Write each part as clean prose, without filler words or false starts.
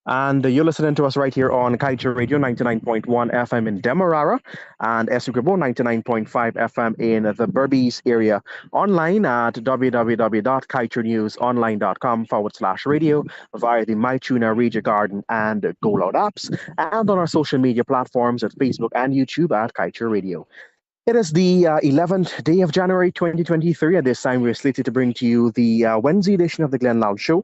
And you're listening to us right here on Kaieteur Radio 99.1 FM in Demerara and Essequibo 99.5 FM in the Berbice area. Online at www.kaiturnewsonline.com/radio via the MyTuner, Radio Garden, and Go Loud apps, and on our social media platforms at Facebook and YouTube at Kaieteur Radio. It is the 11th day of January 2023. At this time, we're slated to bring to you the Wednesday edition of the Glenn Lall Show.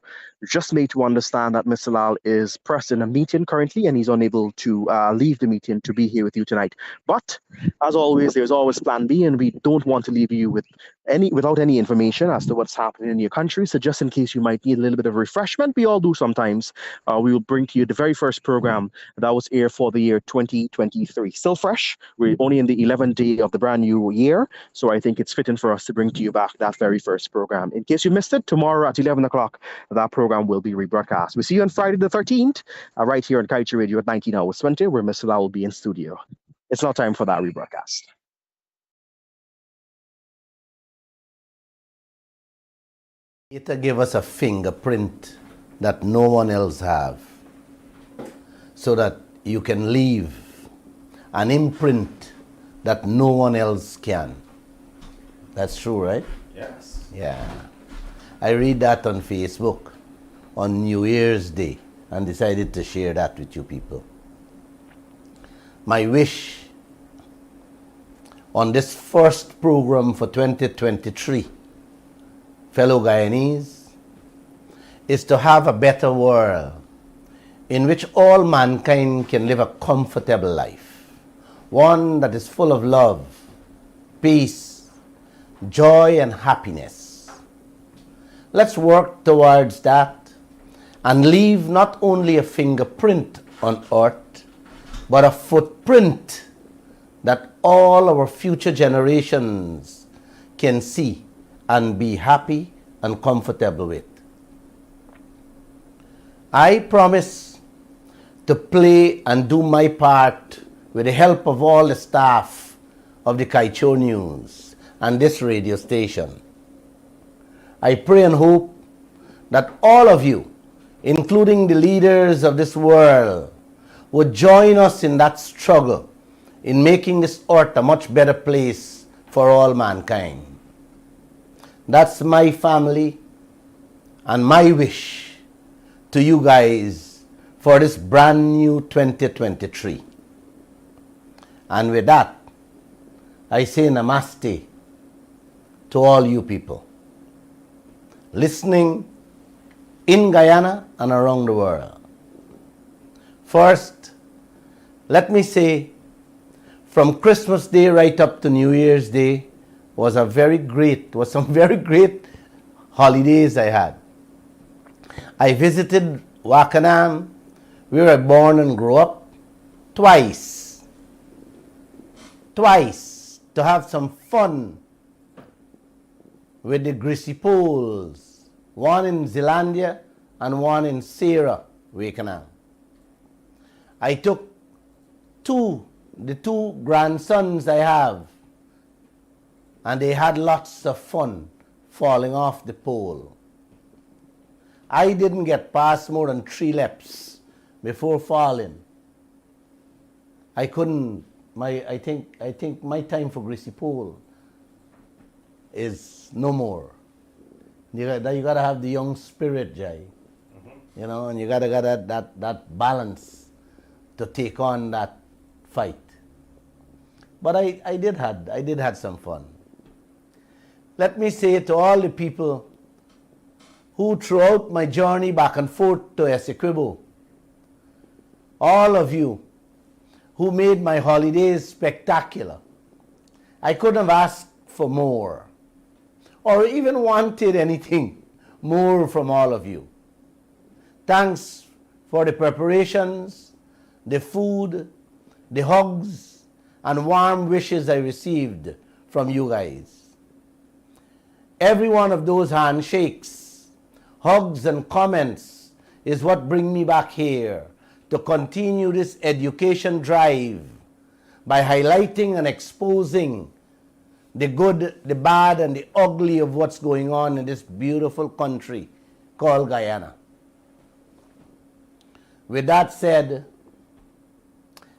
Just made to understand that Mr. Lall is pressed in a meeting currently and he's unable to leave the meeting to be here with you tonight. But as always, there's always plan B, and we don't want to leave you without any information as to what's happening in your country. So just in case you might need a little bit of refreshment, we all do sometimes, we will bring to you the very first program that was aired for the year 2023. Still fresh. We're only in the 11th day of the brand new year, so I think it's fitting for us to bring to you back that very first program. In case you missed it, tomorrow at 11 o'clock, that program will be rebroadcast. We see you on Friday the 13th, right here on Kaieteur Radio at 19 hours 20, where Mr. Lau will be in studio. It's now time for that rebroadcast. It give us a fingerprint that no one else have, so that you can leave an imprint that no one else can. That's true, right? Yes. Yeah. I read that on Facebook on New Year's Day and decided to share that with you people. My wish on this first program for 2023, fellow Guyanese, is to have a better world in which all mankind can live a comfortable life, one that is full of love, peace, joy, and happiness. Let's work towards that and leave not only a fingerprint on earth, but a footprint that all our future generations can see and be happy and comfortable with. I promise to play and do my part with the help of all the staff of the Kaieteur News and this radio station. I pray and hope that all of you, including the leaders of this world, would join us in that struggle in making this earth a much better place for all mankind. That's my family and my wish to you guys for this brand new 2023. And with that, I say namaste to all you people listening in Guyana and around the world. First, let me say, from Christmas Day right up to New Year's Day was some very great holidays I had. I visited Wakanam, where I born and grew up, twice, to have some fun with the greasy poles, one in Zealandia and one in Sarah, Wakanam. I took the two grandsons I have, and they had lots of fun falling off the pole. I didn't get past more than 3 laps before falling. I couldn't. I think my time for greasy pole is no more. You gotta have the young spirit, Jai. Mm-hmm. You know, and you gotta get that balance to take on that fight. But I did had some fun. Let me say to all the people who throughout my journey back and forth to Essequibo, all of you who made my holidays spectacular, I couldn't have asked for more or even wanted anything more from all of you. Thanks for the preparations, the food, the hugs, and warm wishes I received from you guys. Every one of those handshakes, hugs, and comments is what bring me back here to continue this education drive by highlighting and exposing the good, the bad, and the ugly of what's going on in this beautiful country called Guyana. With that said,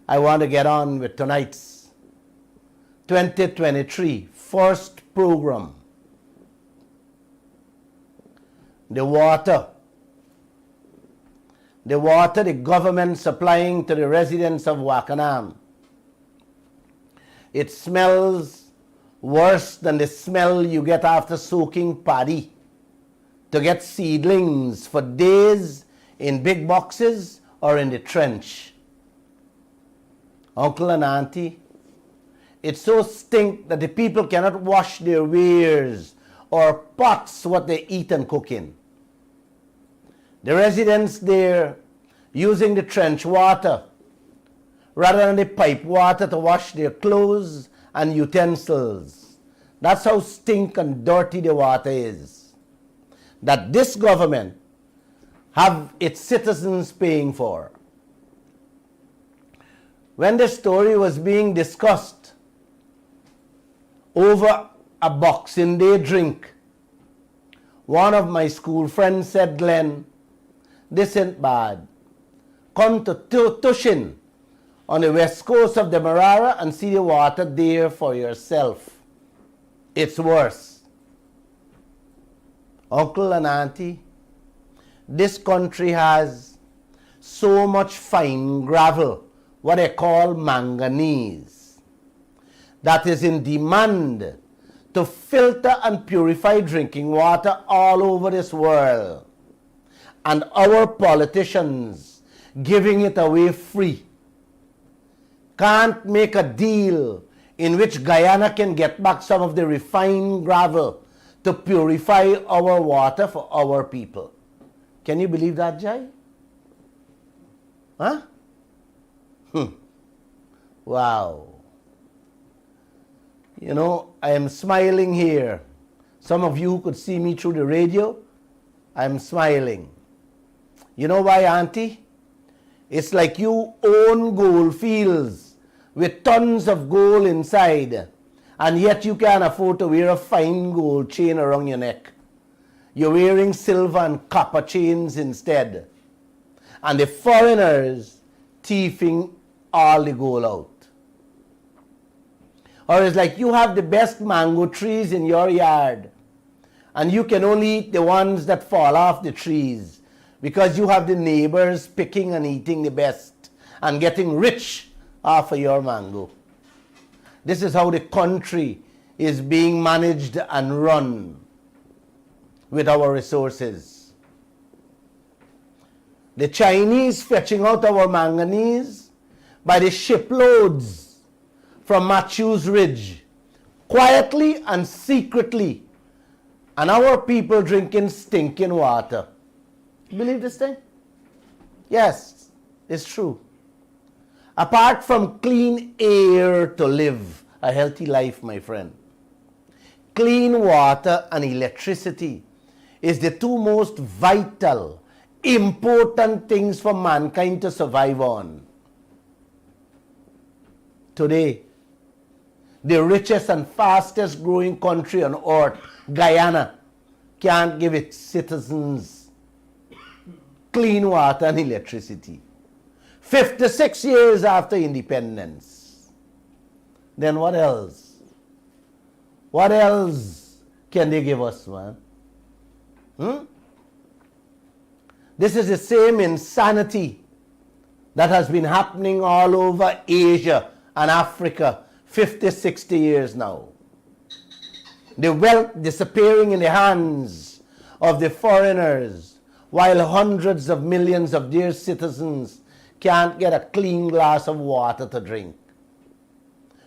I want to get on with tonight's 2023 first program. The water the government supplying to the residents of Wakanam. It smells worse than the smell you get after soaking paddy to get seedlings for days in big boxes or in the trench. Uncle and auntie, it so stink that the people cannot wash their wares or pots what they eat and cook in. The residents there using the trench water rather than the pipe water to wash their clothes and utensils. That's how stink and dirty the water is, that this government have its citizens paying for. When the story was being discussed over a Boxing Day drink, one of my school friends said, "Glenn, this ain't bad. Come to Tushin on the west coast of the Marara and see the water there for yourself. It's worse." Uncle and auntie, this country has so much fine gravel, what they call manganese, that is in demand to filter and purify drinking water all over this world. And our politicians giving it away free. Can't make a deal in which Guyana can get back some of the refined gravel to purify our water for our people. Can you believe that, Jai? Huh? Wow. You know, I am smiling here. Some of you could see me through the radio. I'm smiling. You know why, auntie? It's like you own gold fields with tons of gold inside, and yet you can't afford to wear a fine gold chain around your neck. You're wearing silver and copper chains instead. And the foreigners thieving all the gold out. Or it's like you have the best mango trees in your yard, and you can only eat the ones that fall off the trees because you have the neighbors picking and eating the best and getting rich off of your mango. This is how the country is being managed and run with our resources. The Chinese fetching out our manganese by the shiploads from Matthews Ridge, quietly and secretly, and our people drinking stinking water. Believe this thing? Yes, it's true. Apart from clean air to live a healthy life, my friend, clean water and electricity is the two most vital, important things for mankind to survive on. Today, the richest and fastest growing country on earth, Guyana, can't give its citizens clean water and electricity. 56 years after independence. Then what else? What else can they give us, man? This is the same insanity that has been happening all over Asia and Africa 50, 60 years now. The wealth disappearing in the hands of the foreigners, while hundreds of millions of their citizens can't get a clean glass of water to drink.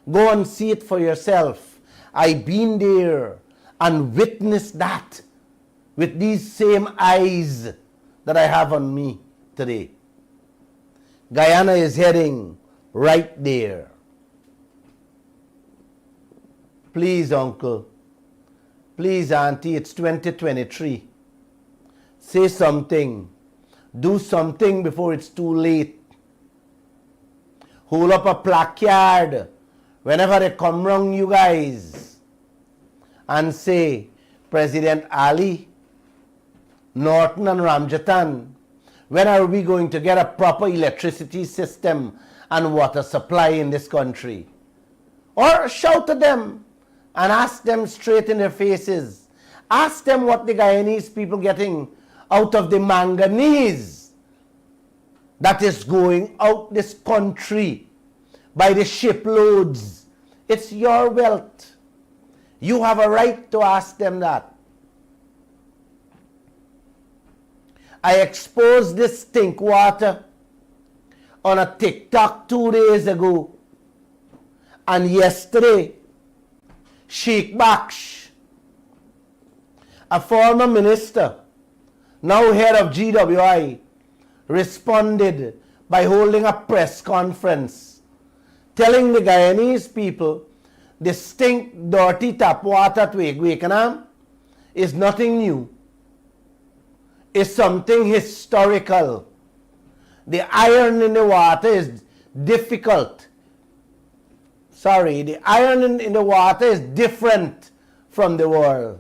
Go and see it for yourself. I've been there and witnessed that with these same eyes that I have on me today. Guyana is heading right there. Please, uncle. Please, auntie, it's 2023. Say something. Do something before it's too late. Hold up a placard whenever they come round you guys and say, President Ali, Norton and Ramjatan When are we going to get a proper electricity system and water supply in this country? Or shout at them and ask them straight in their faces. Ask them what the Guyanese people getting out of the manganese that is going out this country by the shiploads. It's your wealth. You have a right to ask them that. I exposed this stink water on a TikTok 2 days ago. And yesterday, Sheikh Baksh, a former minister, now head of GWI, responded by holding a press conference telling the Guyanese people the stink, dirty tap water to Guyana is nothing new. It's something historical. The iron in the water is difficult. Sorry, the iron in the water is different from the world.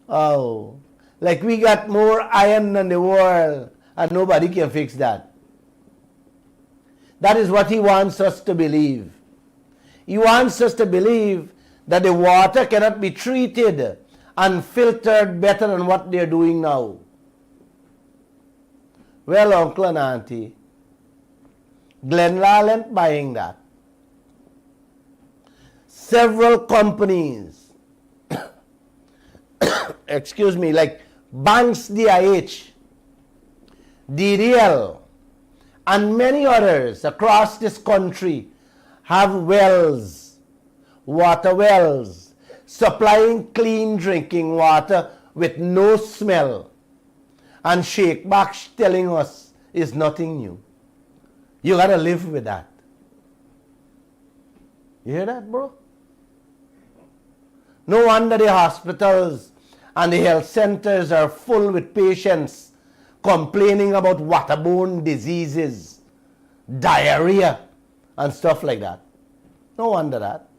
Oh, like we got more iron than the world and nobody can fix that. That is what he wants us to believe. He wants us to believe that the water cannot be treated and filtered better than what they're doing now. Well, uncle and auntie, Lall ain't buying that. Several companies, excuse me, like Banks DIH, DDL, and many others across this country have wells, water wells, supplying clean drinking water with no smell. And Sheikh Baksh telling us is nothing new. You gotta live with that. You hear that, bro? No wonder the hospitals and the health centers are full with patients complaining about waterborne diseases, diarrhea, and stuff like that. No wonder that.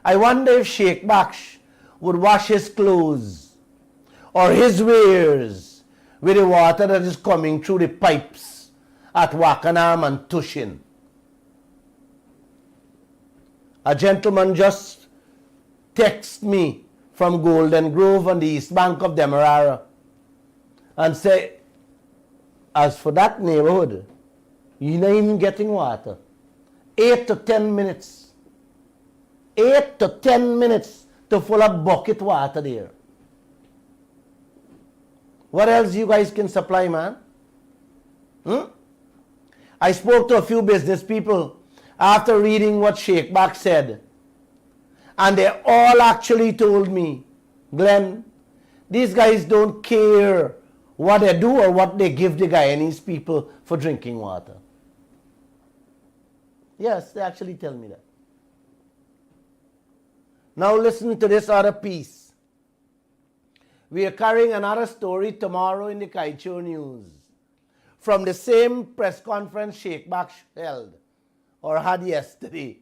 I wonder if Sheikh Baksh would wash his clothes or his wares with the water that is coming through the pipes at Wakanam and Tushin. A gentleman just texted me from Golden Grove on the east bank of Demerara and say, as for that neighborhood, you're not even getting water. 8 to 10 minutes. 8 to 10 minutes to fill up bucket water there. What else you guys can supply, man? I spoke to a few business people after reading what Sheikh Baksh said. And they all actually told me, Glenn, these guys don't care what they do or what they give the Guyanese people for drinking water. Yes, they actually tell me that. Now listen to this other piece. We are carrying another story tomorrow in the Kaieteur News from the same press conference Sheikh Baksh held or had yesterday.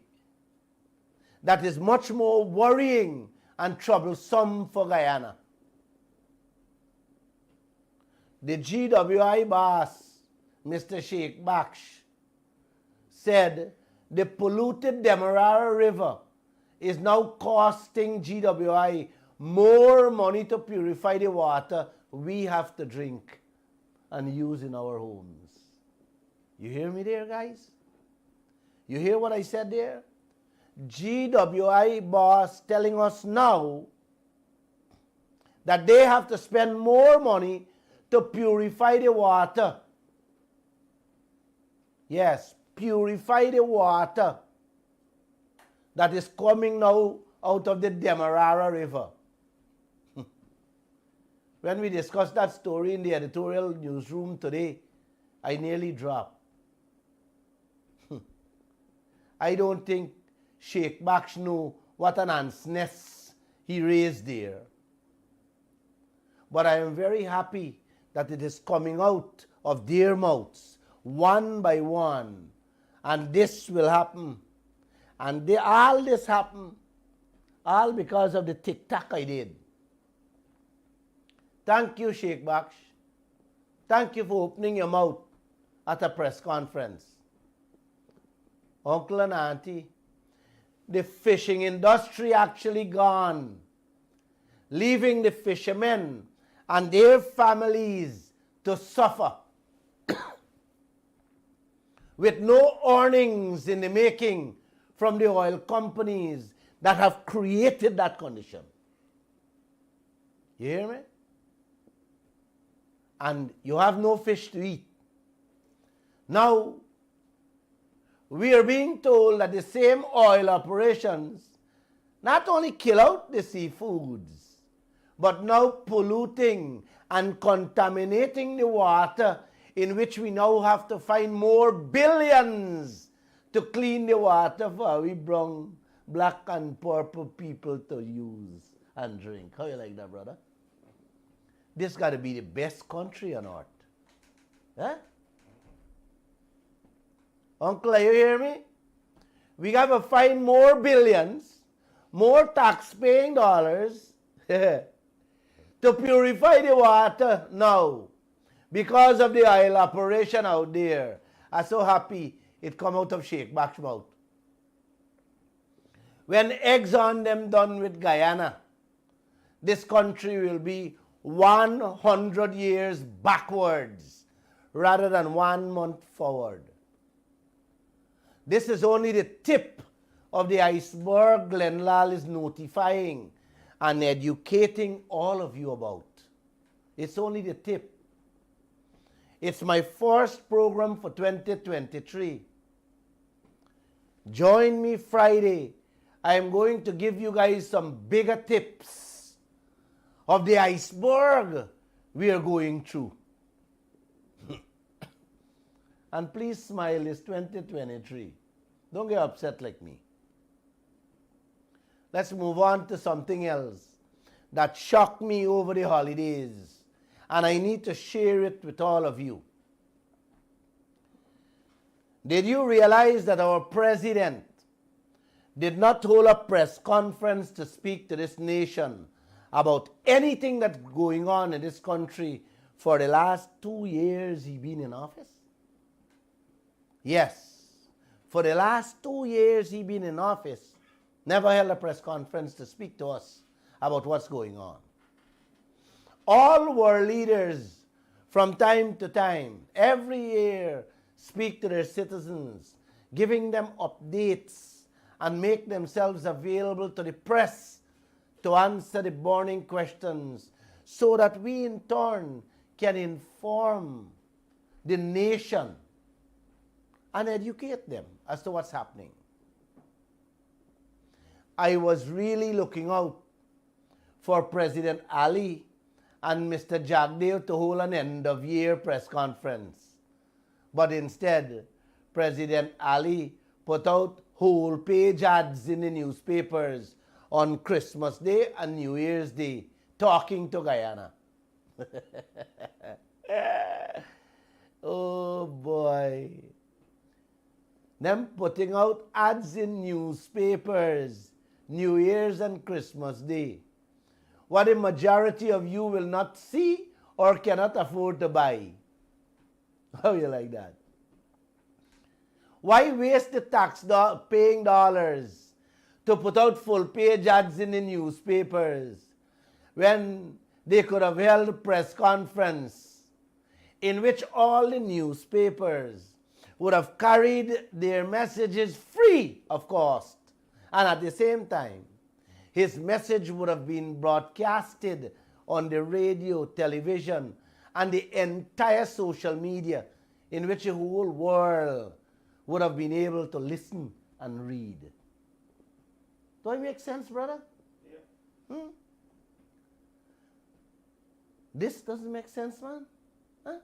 That is much more worrying and troublesome for Guyana. The GWI boss, Mr. Sheikh Baksh, said the polluted Demerara River is now costing GWI more money to purify the water we have to drink and use in our homes. You hear me there, guys? You hear what I said there? GWI boss telling us now that they have to spend more money to purify the water. Yes, purify the water that is coming now out of the Demerara River. When we discussed that story in the editorial newsroom today, I nearly dropped. I don't think Sheikh Baksh knew what an ant's nest he raised there. But I am very happy that it is coming out of their mouths, one by one. And this will happen. And all this happened, all because of the TikTok I did. Thank you, Sheikh Baksh. Thank you for opening your mouth at a press conference. Uncle and Auntie, the fishing industry actually gone, leaving the fishermen and their families to suffer with no earnings in the making from the oil companies that have created that condition. You hear me? And you have no fish to eat. Now, we are being told that the same oil operations not only kill out the seafoods, but now polluting and contaminating the water, in which we now have to find more billions to clean the water for our brown, black and purple people to use and drink. How you like that, brother? This got to be the best country on earth. Huh? Uncle, you hear me? We got to find more billions, more tax-paying dollars to purify the water now because of the oil operation out there. I'm so happy it come out of Sheikh Baksh's mouth. When Exxon them done with Guyana, this country will be 100 years backwards rather than 1 month forward. This is only the tip of the iceberg Lall is notifying and educating all of you about. It's only the tip. It's my first program for 2023. Join me Friday. I am going to give you guys some bigger tips of the iceberg we are going through. And please smile, it's 2023. Don't get upset like me. Let's move on to something else that shocked me over the holidays, and I need to share it with all of you. Did you realize that our president did not hold a press conference to speak to this nation about anything that's going on in this country for the last 2 years he's been in office? Yes, for the last 2 years he's been in office, never held a press conference to speak to us about what's going on. All world leaders from time to time, every year, speak to their citizens, giving them updates and make themselves available to the press to answer the burning questions so that we in turn can inform the nation and educate them as to what's happening. I was really looking out for President Ali and Mr. Jagdeo to hold an end-of-year press conference. But instead, President Ali put out whole-page ads in the newspapers on Christmas Day and New Year's Day, talking to Guyana. Oh boy. Them putting out ads in newspapers, New Year's and Christmas Day, what the majority of you will not see or cannot afford to buy. How you like that? Why waste the tax-paying dollars to put out full-page ads in the newspapers when they could have held a press conference in which all the newspapers would have carried their messages free of cost, and at the same time, his message would have been broadcasted on the radio, television, and the entire social media, in which the whole world would have been able to listen and read. Do I make sense, brother? Yeah. This doesn't make sense, man. Huh?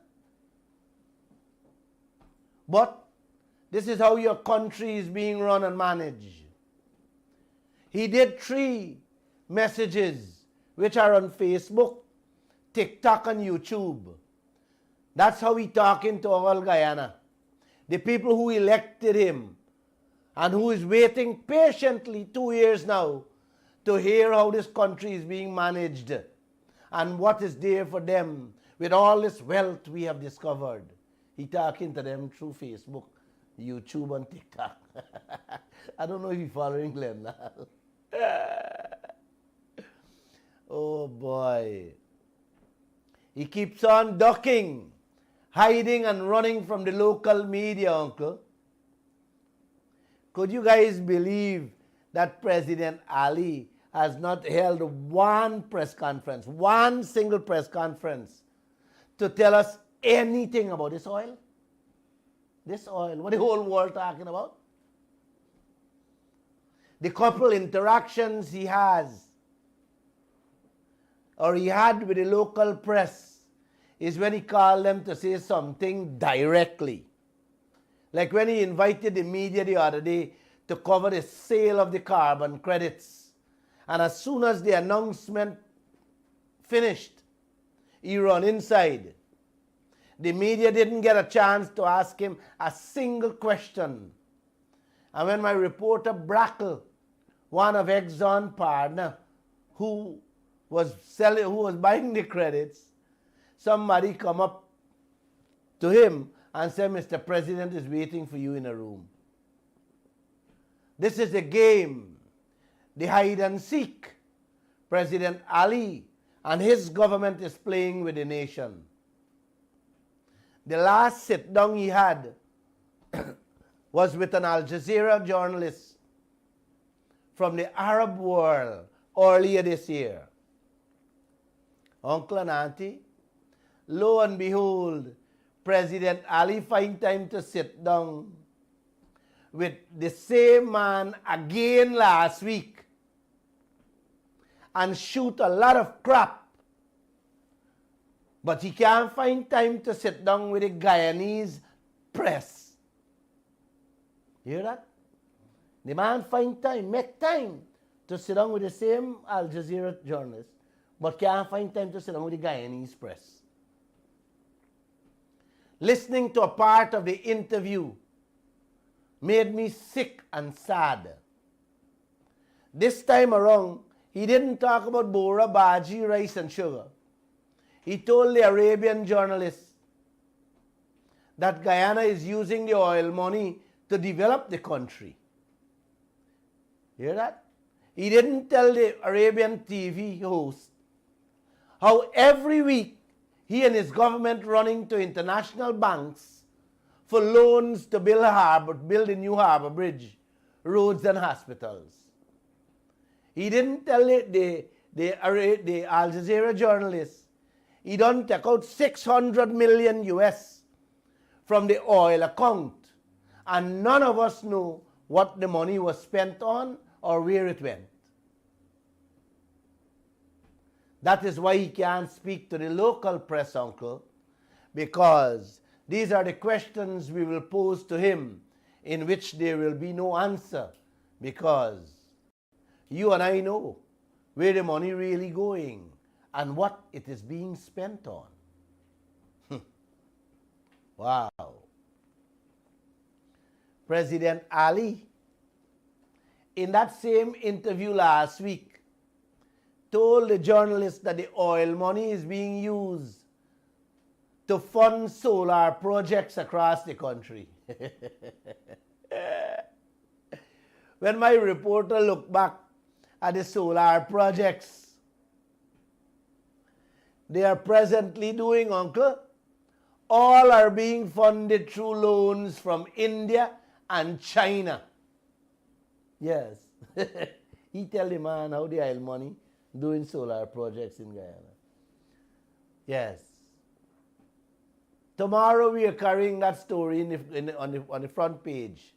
But this is how your country is being run and managed. He did 3 messages which are on Facebook, TikTok, and YouTube. That's how he talking to all Guyana. The people who elected him and who is waiting patiently 2 years now to hear how this country is being managed and what is there for them with all this wealth we have discovered. He talking to them through Facebook, YouTube, and TikTok. I don't know if you're following Glenn Lall. Oh boy. He keeps on ducking, hiding and running from the local media, uncle. Could you guys believe that President Ali has not held one press conference, one single press conference, to tell us anything about this oil? This oil, what the whole world talking about? The couple interactions he has, or he had with the local press, is when he called them to say something directly. Like when he invited the media the other day to cover the sale of the carbon credits. And as soon as the announcement finished, he ran inside. The media didn't get a chance to ask him a single question. And when my reporter Brackle, one of Exxon partner, who was buying the credits, somebody come up to him and said, Mr. President is waiting for you in a room. This is a game, the hide and seek. President Ali and his government is playing with the nation. The last sit down he had was with an Al Jazeera journalist from the Arab world earlier this year. Uncle and auntie, lo and behold, President Ali find time to sit down with the same man again last week and shoot a lot of crap. But he can't find time to sit down with the Guyanese press. You hear that? The man find time, make time to sit down with the same Al Jazeera journalist, but can't find time to sit down with the Guyanese press. Listening to a part of the interview made me sick and sad. This time around, he didn't talk about Bora, Baji, rice and sugar. He told the Arabian journalist that Guyana is using the oil money to develop the country. Hear that? He didn't tell the Arabian TV host how every week he and his government running to international banks for loans to build a new Harbour Bridge, roads and hospitals. He didn't tell the Al Jazeera journalist he done take out 600 million US from the oil account, and none of us know what the money was spent on or where it went. That is why he can't speak to the local press, uncle, because these are the questions we will pose to him in which there will be no answer, because you and I know where the money really going and what it is being spent on. Wow. President Ali, in that same interview last week, told the journalist that the oil money is being used to fund solar projects across the country. When my reporter looked back at the solar projects they are presently doing, uncle, all are being funded through loans from India and China. Yes. He tell the man how the oil money doing solar projects in Guyana. Yes. Tomorrow we are carrying that story on the front page.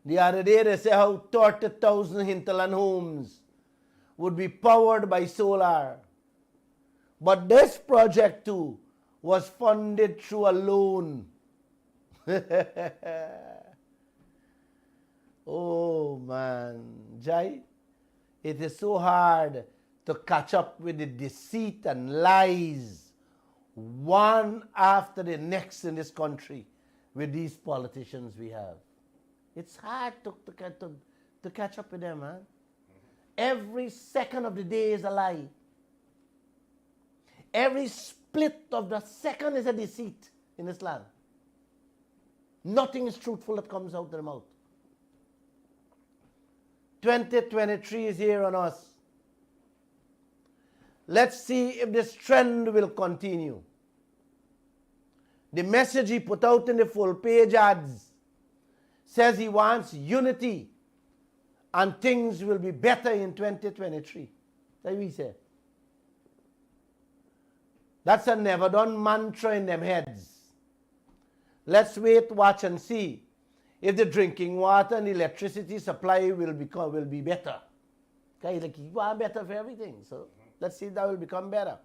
The other day they say how 30,000 hinterland homes would be powered by solar. But this project too was funded through a loan. Oh man, Jai, it is so hard to catch up with the deceit and lies one after the next in this country with these politicians we have. It's hard to catch up with them, man. Every second of the day is a lie. Every split of the second is a deceit in this land. Nothing is truthful that comes out of their mouth. 2023 is here on us. Let's see if this trend will continue. The message he put out in the full page ads says he wants unity and things will be better in 2023. That's what he said. That's a never done mantra in them heads. Let's wait, watch and see if the drinking water and electricity supply will be better. Okay, like you want better for everything. So let's see if that will become better.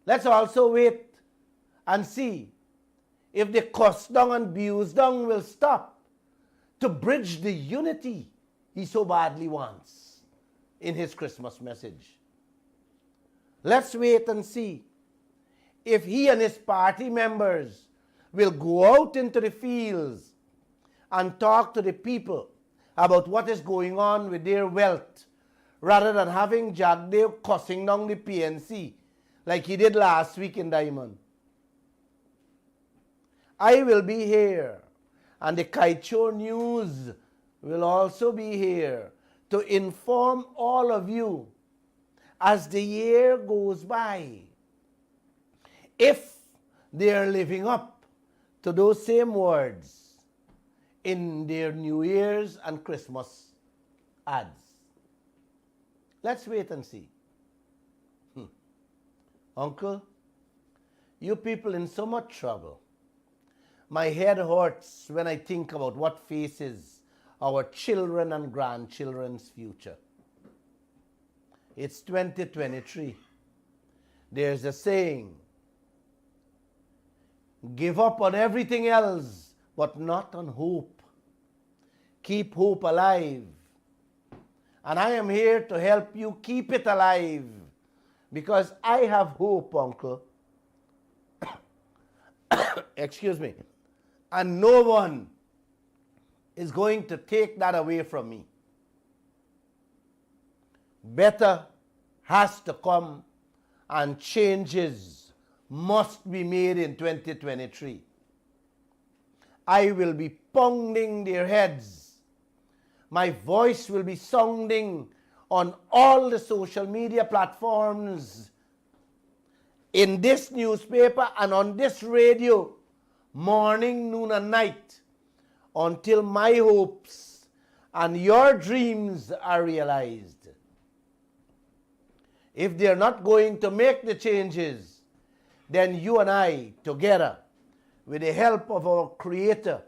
Let's also wait and see if the cuss down and abuse down will stop to bridge the unity he so badly wants in his Christmas message. Let's wait and see if he and his party members will go out into the fields and talk to the people about what is going on with their wealth, rather than having Jack Dale cussing down the PNC like he did last week in Diamond. I will be here, and the Kaieteur News will also be here to inform all of you as the year goes by if they are living up to those same words in their New Year's and Christmas ads. Let's wait and see. Uncle, you people in so much trouble. My head hurts when I think about what faces our children and grandchildren's future. It's 2023. There's a saying, give up on everything else, but not on hope. Keep hope alive. And I am here to help you keep it alive, because I have hope, Uncle. Excuse me. And no one is going to take that away from me. Better has to come, and changes must be made in 2023. I will be pounding their heads. My voice will be sounding on all the social media platforms, in this newspaper and on this radio, morning, noon and night, until my hopes and your dreams are realized. If they are not going to make the changes, then you and I, together, with the help of our Creator,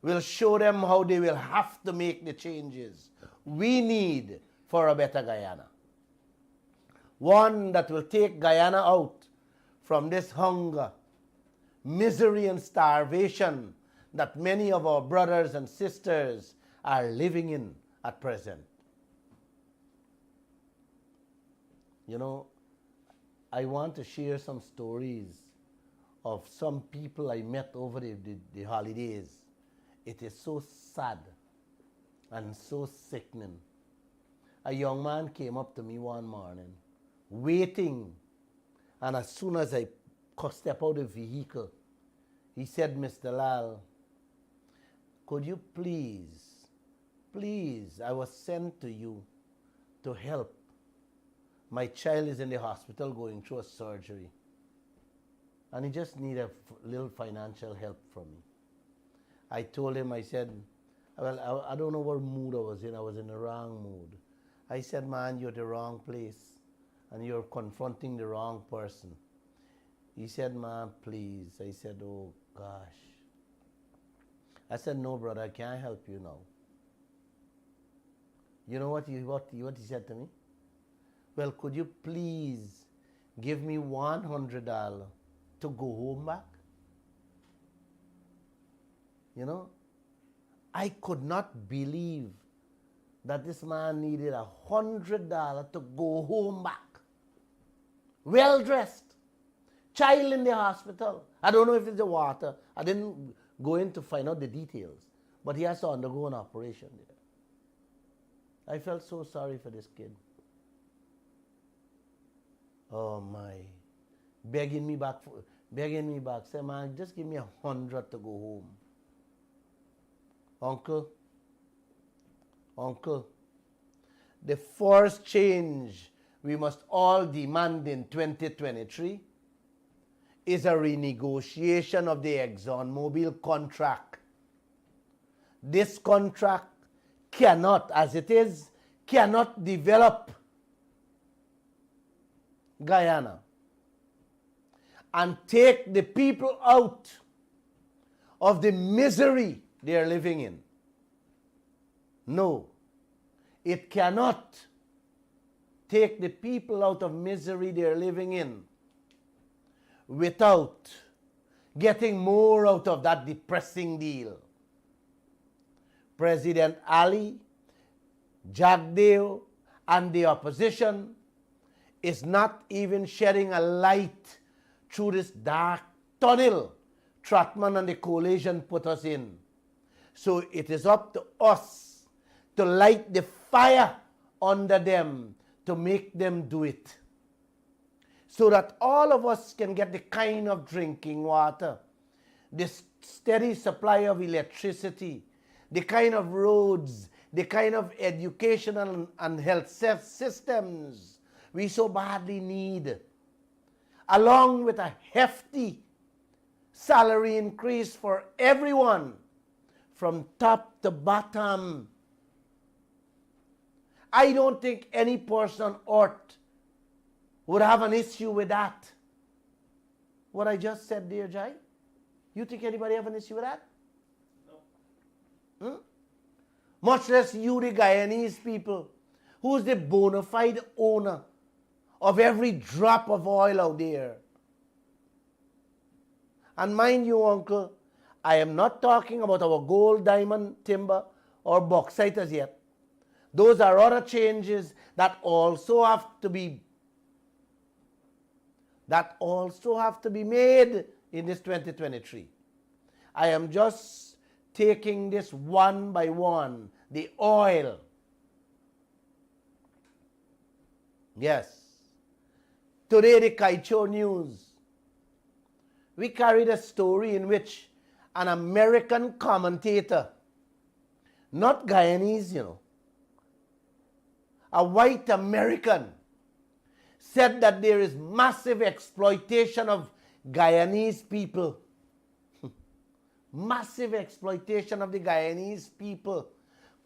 will show them how they will have to make the changes we need for a better Guyana. One that will take Guyana out from this hunger, misery and starvation that many of our brothers and sisters are living in at present. You know, I want to share some stories of some people I met over the holidays. It is so sad and so sickening. A young man came up to me one morning, waiting, and as soon as I step out of the vehicle, he said, Mr. Lall, could you please, I was sent to you to help. My child is in the hospital going through a surgery, and he just needs a little financial help from me. I told him, I said, well, I don't know what mood I was in. I was in the wrong mood. I said, man, you're at the wrong place, and you're confronting the wrong person. He said, man, please. I said, oh, gosh. I said, no, brother, I can't help you now. You know what he said to me? Well, could you please give me $100 to go home back? You know, I could not believe that this man needed $100 to go home back. Well dressed, child in the hospital. I don't know if it's the water. I didn't go in to find out the details, but he has to undergo an operation there. I felt so sorry for this kid. Oh my. Begging me back. Say, man, just give me 100 to go home. Uncle, the first change we must all demand in 2023 is a renegotiation of the ExxonMobil contract. This contract cannot, as it is, cannot develop Guyana and take the people out of the misery they are living in. No, it cannot take the people out of misery they are living in without getting more out of that depressing deal. President Ali, Jagdeo, and the opposition is not even shedding a light through this dark tunnel Trotman and the coalition put us in. So it is up to us to light the fire under them, to make them do it. So that all of us can get the kind of drinking water, the steady supply of electricity, the kind of roads, the kind of educational and health systems we so badly need, along with a hefty salary increase for everyone from top to bottom. I don't think any person on earth would have an issue with that. What I just said there, Jai? You think anybody have an issue with that? No. Much less you, the Guyanese people, who's the bona fide owner of every drop of oil out there. And mind you, Uncle, I am not talking about our gold, diamond, timber, or bauxite as yet. Those are other changes that also have to be made in this 2023. I am just taking this one by one. The oil. Yes. Today, the Kaieteur News, we carried a story in which an American commentator, not Guyanese, a white American, said that there is massive exploitation of Guyanese people. Massive exploitation of the Guyanese people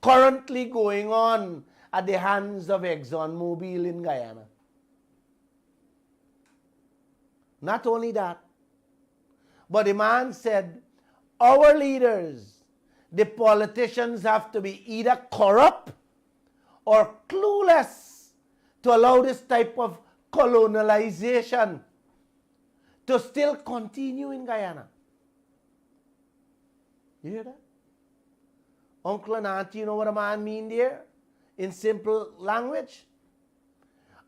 currently going on at the hands of ExxonMobil in Guyana. Not only that, but the man said, our leaders, the politicians, have to be either corrupt or clueless to allow this type of colonialization to still continue in Guyana. You hear that? Uncle and auntie, you know what a man mean there? In simple language?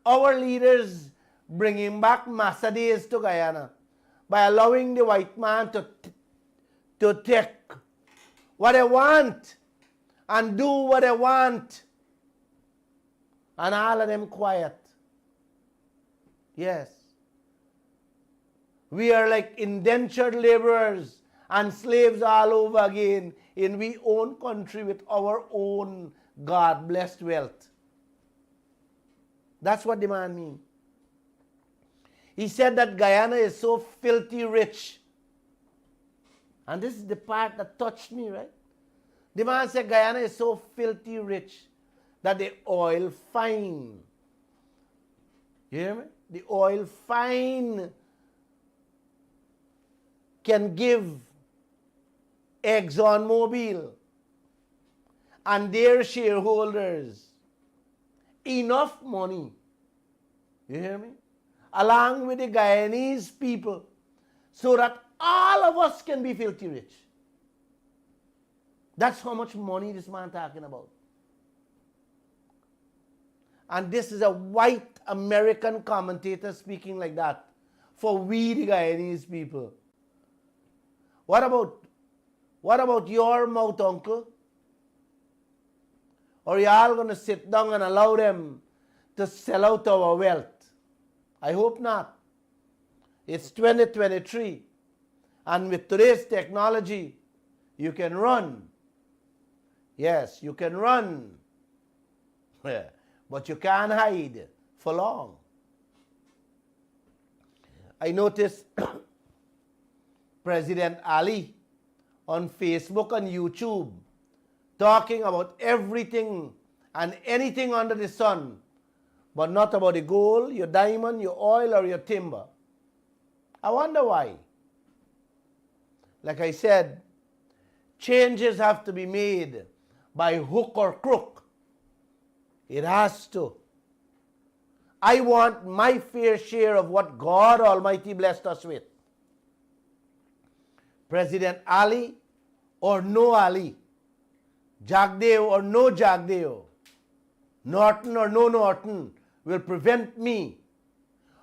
Our leaders bringing back massa days to Guyana by allowing the white man to take what they want and do what they want. And all of them quiet. Yes. We are like indentured laborers and slaves all over again in we own country with our own God-blessed wealth. That's what the man means. He said that Guyana is so filthy rich. And this is the part that touched me, right? The man said Guyana is so filthy rich that the oil fine, you hear me? The oil fine can give ExxonMobil and their shareholders enough money, you hear me? Along with the Guyanese people, so that all of us can be filthy rich. That's how much money this man talking about. And this is a white American commentator speaking like that for we the Guyanese people. What about your mouth, Uncle? Or you all going to sit down and allow them to sell out our wealth? I hope not. It's 2023. And with today's technology, you can run. Yes, you can run. But you can't hide for long. I noticed President Ali on Facebook and YouTube talking about everything and anything under the sun, but not about the gold, your diamond, your oil, or your timber. I wonder why. Like I said, changes have to be made by hook or crook. It has to. I want my fair share of what God Almighty blessed us with. President Ali or no Ali, Jagdeo or no Jagdeo, Norton or no Norton will prevent me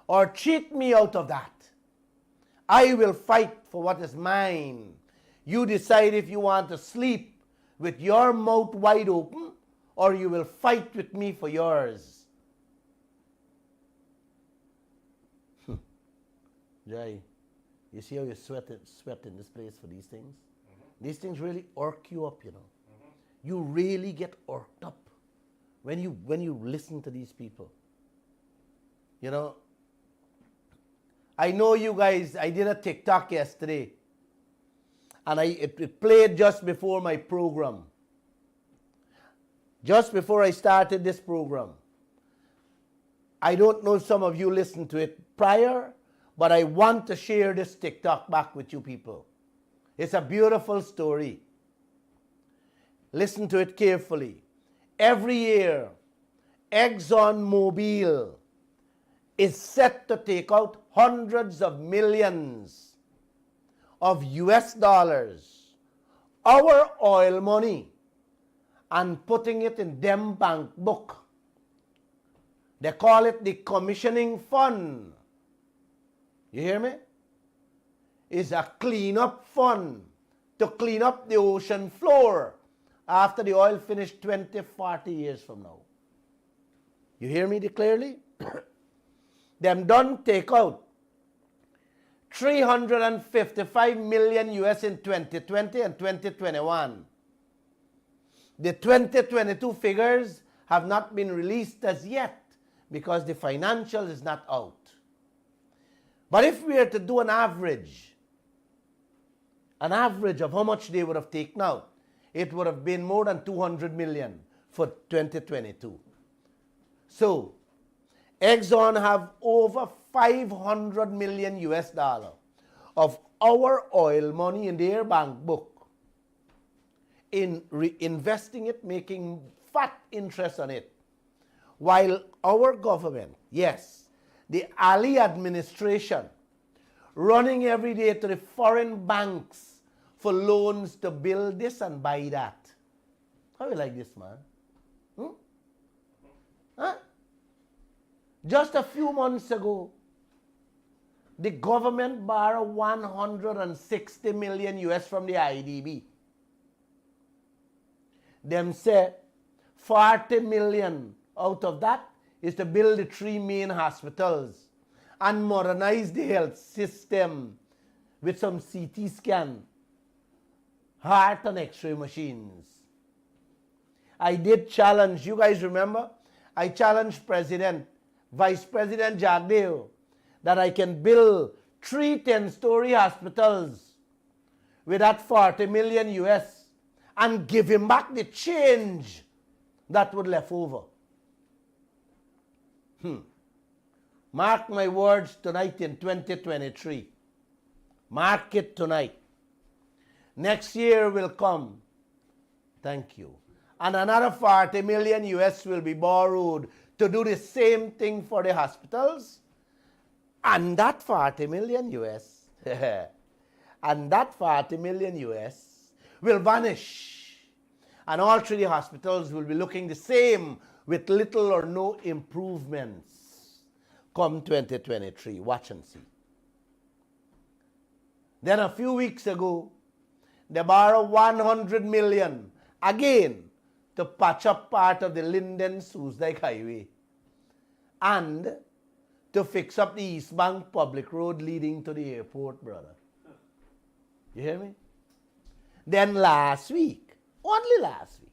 or cheat me out of that. I will fight for what is mine. You decide if you want to sleep with your mouth wide open or you will fight with me for yours. Jai, you see how you sweat in this place for these things? Mm-hmm. These things really irk you up, you know. Mm-hmm. You really get irked up when you listen to these people. You know, I know you guys, I did a TikTok yesterday, and it played just before my program. Just before I started this program. I don't know if some of you listened to it prior, but I want to share this TikTok back with you people. It's a beautiful story. Listen to it carefully. Every year, Exxon Mobil is set to take out hundreds of millions of US dollars, our oil money, and putting it in them bank book. They call it the commissioning fund. You hear me? It's a clean-up fund to clean up the ocean floor after the oil finished 20, 40 years from now. You hear me clearly? Them done take out 355 million US in 2020 and 2021. The 2022 figures have not been released as yet because the financial is not out. But if we were to do an average of how much they would have taken out, it would have been more than 200 million for 2022. So, Exxon have over 500 million US dollar of our oil money in their bank book, in reinvesting it, making fat interest on it, while our government, yes, the Ali administration, running every day to the foreign banks for loans to build this and buy that. How you like this, man? Huh? Just a few months ago, the government borrowed 160 million US from the IDB. Them say 40 million out of that is to build the 3 main hospitals and modernize the health system with some CT scan, heart and x-ray machines. I did challenge, you guys remember? I challenged Vice President Jagdeo that I can build 3 10-story hospitals with that 40 million US and give him back the change that would left over. Mark my words tonight in 2023. Mark it tonight. Next year will come. Thank you. And another 40 million US will be borrowed to do the same thing for the hospitals. And that 40 million US, and that 40 million US will vanish. And all 3 hospitals will be looking the same with little or no improvements come 2023. Watch and see. Then a few weeks ago, they borrowed 100 million again to patch up part of the Linden-Soosdijk Highway and to fix up the East Bank public road leading to the airport, brother. You hear me? Then last week, only last week,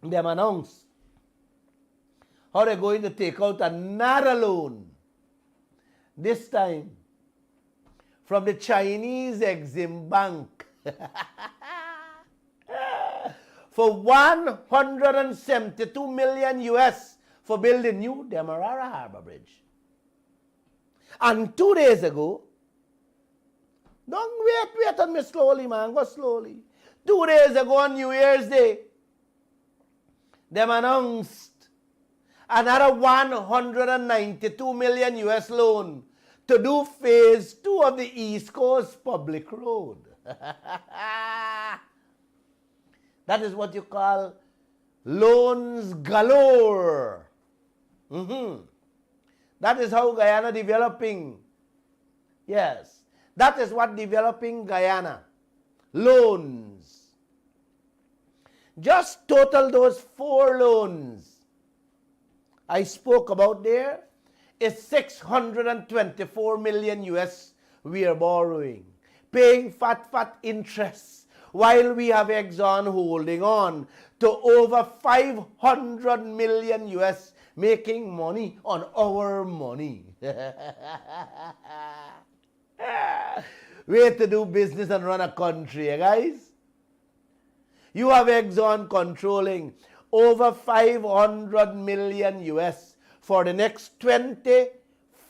them announced how they're going to take out another loan, this time from the Chinese Exim Bank for 172 million US for building new Demerara Harbour Bridge. And 2 days ago, don't wait on me slowly, man, go slowly. 2 days ago on New Year's Day, them announced another 192 million US loan to do phase 2 of the East Coast Public Road. That is what you call loans galore. That is how Guyana developing. Yes, that is what developing Guyana. Loans. Just total those 4 loans I spoke about there is 624 million US we are borrowing, paying fat interest, while we have Exxon holding on to over 500 million US, making money on our money. Way to do business and run a country, guys. You have Exxon controlling over 500 million US for the next 20,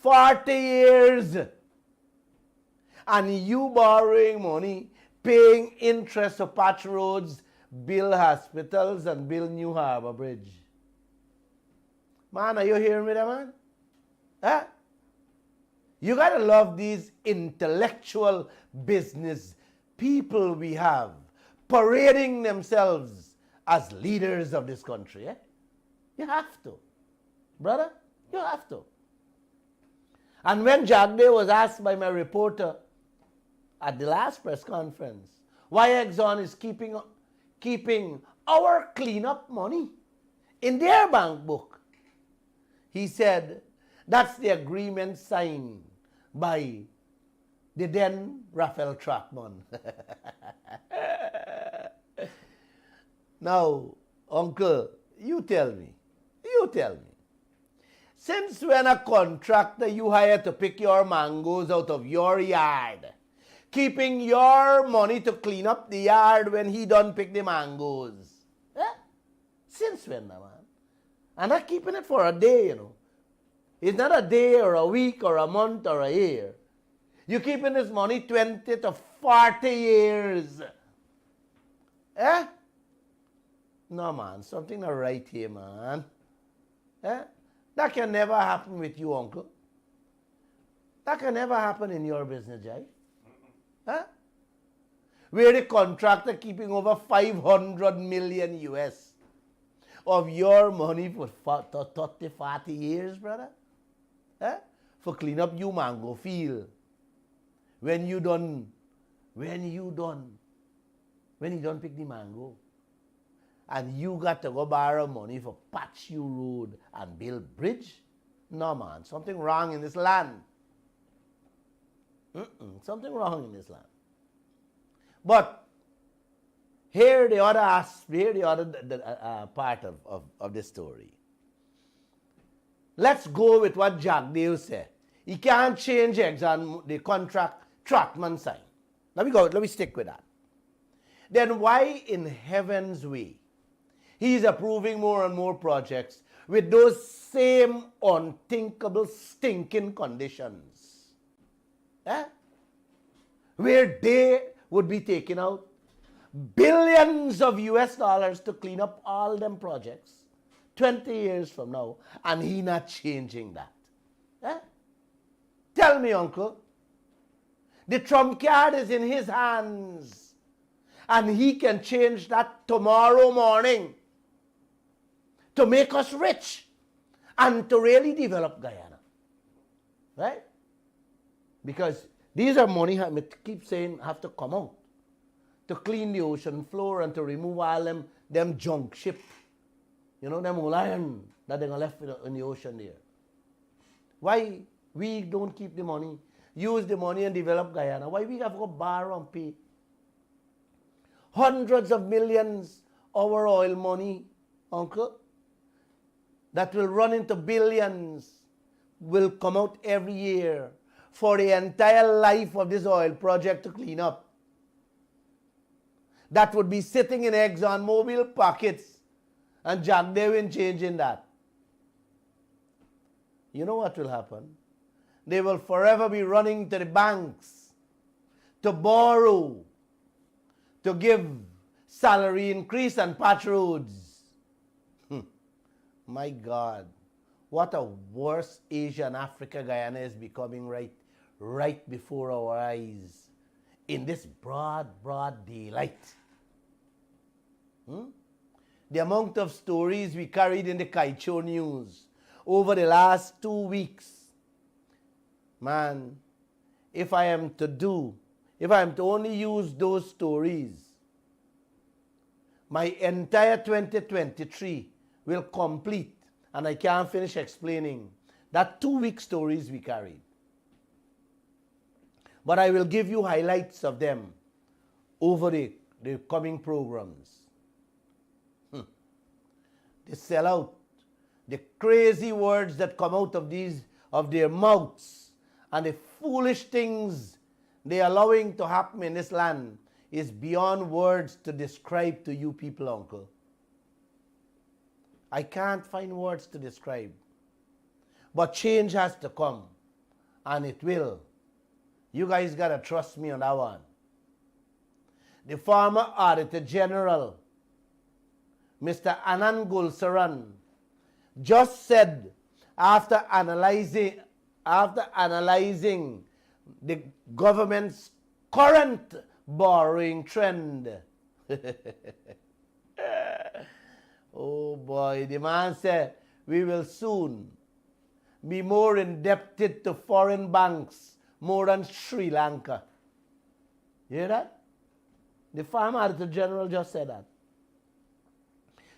40 years. And you borrowing money, paying interest to patch roads, build hospitals, and build new Harbour Bridge. Man, are you hearing me there, man? Huh? You gotta love these intellectual business people we have parading themselves as leaders of this country. Eh? You have to. Brother, you have to. And when Jagde was asked by my reporter at the last press conference why Exxon is keeping our cleanup money in their bank book, he said that's the agreement signed by the then Raphael Trackman. Now, Uncle, you tell me, since when a contractor you hire to pick your mangoes out of your yard, keeping your money to clean up the yard when he done pick the mangoes? Eh? Since when, man? And not keeping it for a day, you know. It's not a day or a week or a month or a year. You're keeping this money 20 to 40 years. Eh? No, man, something not right here, man. Eh? That can never happen with you, Uncle. That can never happen in your business, Jai. Huh? Where the contractor keeping over 500 million US of your money for 30, 40 years, brother. Huh? For clean up your mango field. When you done pick the mango. And you got to go borrow money for patch you road and build bridge? No, man. Something wrong in this land. Something wrong in this land. But here the other part of the story. Let's go with what Jagdeo said. He can't change Exxon, the contract Trackman signed. Let me stick with that. Then why in heaven's way he's approving more and more projects with those same unthinkable, stinking conditions? Eh? Where they would be taking out billions of US dollars to clean up all them projects 20 years from now, and he not changing that. Eh? Tell me, Uncle. The trump card is in his hands, and he can change that tomorrow morning to make us rich and to really develop Guyana. Right? Because these are money, I keep saying, have to come out to clean the ocean floor and to remove all them junk ship. You know, them old iron that they're left in the ocean there. Why we don't keep the money, use the money and develop Guyana? Why we have to go borrow and pay? Hundreds of millions our oil money, uncle, that will run into billions, will come out every year for the entire life of this oil project to clean up. That would be sitting in Exxon Mobil pockets and Jack Dewin changing that. You know what will happen? They will forever be running to the banks to borrow, to give salary increase and patch roads. My God, what a worse Asia and Africa Guyana is becoming right before our eyes in this broad daylight. The amount of stories we carried in the Kaieteur news over the last 2 weeks. Man, if I am to only use those stories, my entire 2023 will complete, and I can't finish explaining that 2-week stories we carried. But I will give you highlights of them over the coming programs. The sellout, the crazy words that come out of their mouths, and the foolish things they are allowing to happen in this land is beyond words to describe to you people, uncle. I can't find words to describe. But change has to come, and it will. You guys got to trust me on that one. The former Auditor General, Mr. Anand Gulsaran, just said after analyzing the government's current borrowing trend. Oh boy, the man said we will soon be more indebted to foreign banks more than Sri Lanka. You hear that? The former Auditor General just said that.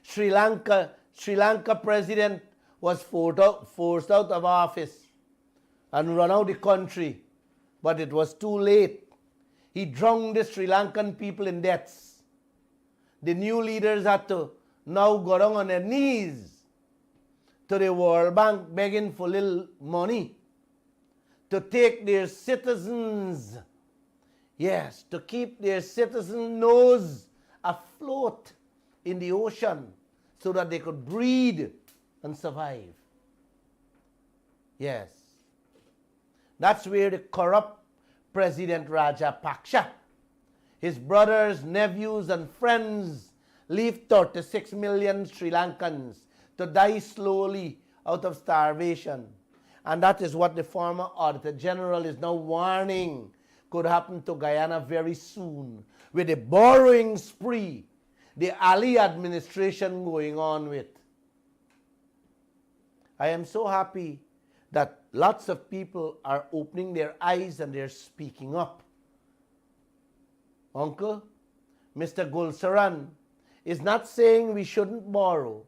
Sri Lanka president was forced out of office and run out of the country, but it was too late. He drowned the Sri Lankan people in debts. The new leaders had to now go down on their knees to the World Bank begging for little money to take their citizens, yes, to keep their citizens' nose afloat in the ocean so that they could breathe and survive. Yes. That's where the corrupt President Rajapaksa, his brothers, nephews, and friends leave 36 million Sri Lankans to die slowly out of starvation. And that is what the former Auditor General is now warning could happen to Guyana very soon, with the borrowing spree the Ali administration going on with. I am so happy that lots of people are opening their eyes and they're speaking up. Uncle, Mr. Gulsaran is not saying we shouldn't borrow,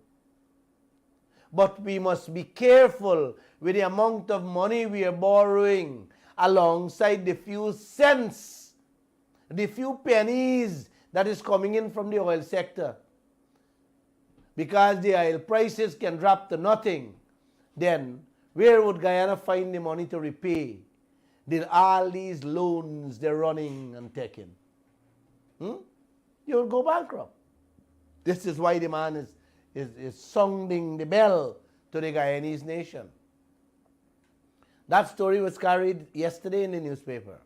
but we must be careful with the amount of money we are borrowing alongside the few cents, the few pennies that is coming in from the oil sector. Because the oil prices can drop to nothing, then where would Guyana find the money to repay all these loans they're running and taking? You'll go bankrupt. This is why the man is sounding the bell to the Guyanese nation. That story was carried yesterday in the newspaper.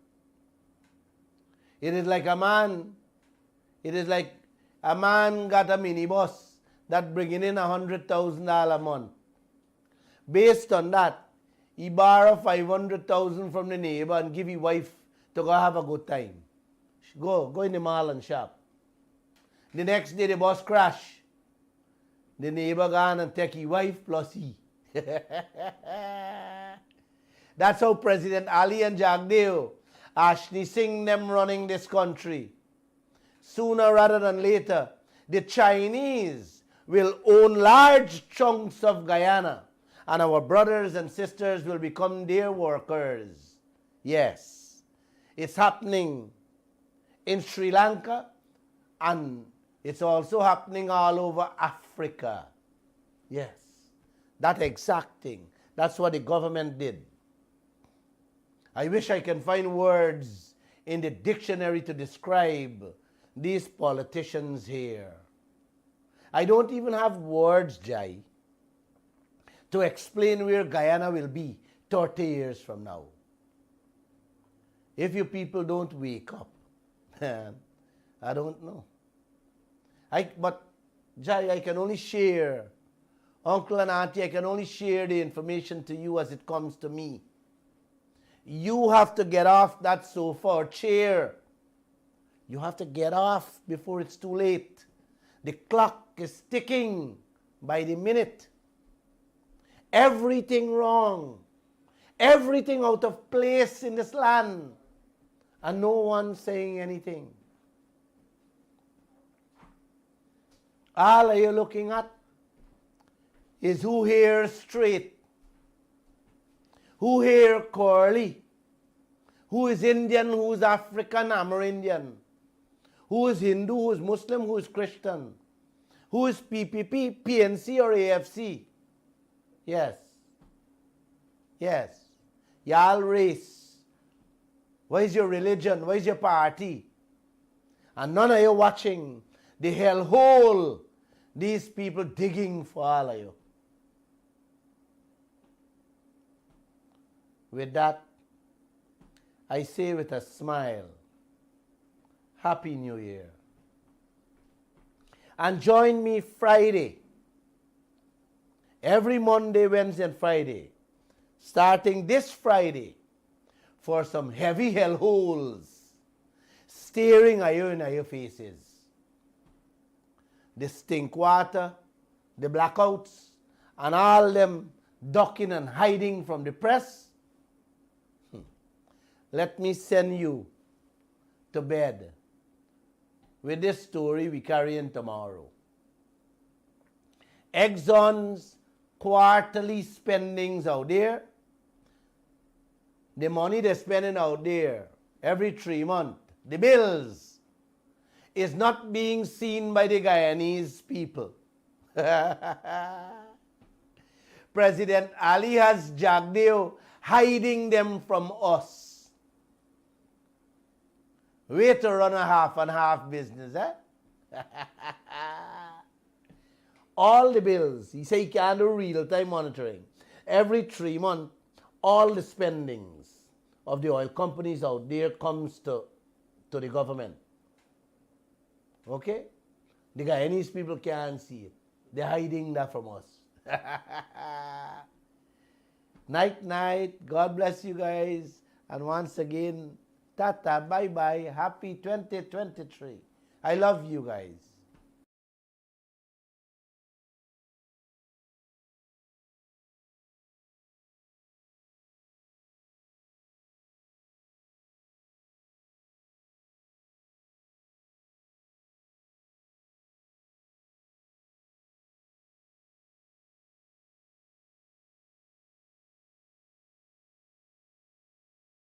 It is like a man got a minibus that bringing in $100,000 a month. Based on that, he borrow $500,000 from the neighbor and give his wife to go have a good time. Go in the mall and shop. The next day the bus crash. The neighbor gone and take his wife plus he. That's how President Ali and Jagdeo, Ashley Singh them running this country. sooner rather than later, the Chinese will own large chunks of Guyana, and our brothers and sisters will become their workers. Yes, it's happening in Sri Lanka, and it's also happening all over Africa. Yes, that exact thing. That's what the government did. I wish I can find words in the dictionary to describe these politicians here. I don't even have words, Jai, to explain where Guyana will be 30 years from now. If you people don't wake up, man, I don't know. But Jai, I can only share, Uncle and Auntie, I can only share the information to you as it comes to me. You have to get off that sofa or chair. You have to get off before it's too late. The clock is ticking by the minute. Everything wrong. Everything out of place in this land. And no one saying anything. All you're looking at is who here straight, who here curly, who is Indian, who is African, Amerindian, who is Hindu, who is Muslim, who is Christian, who is PPP, PNC or AFC. Yes. Yes. Y'all race. What is your religion? What is your party? And none of you watching the hellhole these people digging for all of you. With that, I say with a smile, Happy New Year. And join me Friday, every Monday, Wednesday, and Friday, starting this Friday, for some heavy hellholes staring at you in your faces. The stink water, the blackouts, and all them ducking and hiding from the press. Let me send you to bed with this story we carry in tomorrow. Exxon's quarterly spendings out there, the money they're spending out there every 3 months, the bills, is not being seen by the Guyanese people. President Ali has Jagdeo hiding them from us. Way to run a half and half business, eh? All the bills, he say he can't do real-time monitoring. Every 3 months, all the spendings of the oil companies out there comes to the government. Okay? The Guyanese people can't see it. They're hiding that from us. Night, night. God bless you guys. And once again, tata, bye-bye. Happy 2023. I love you guys.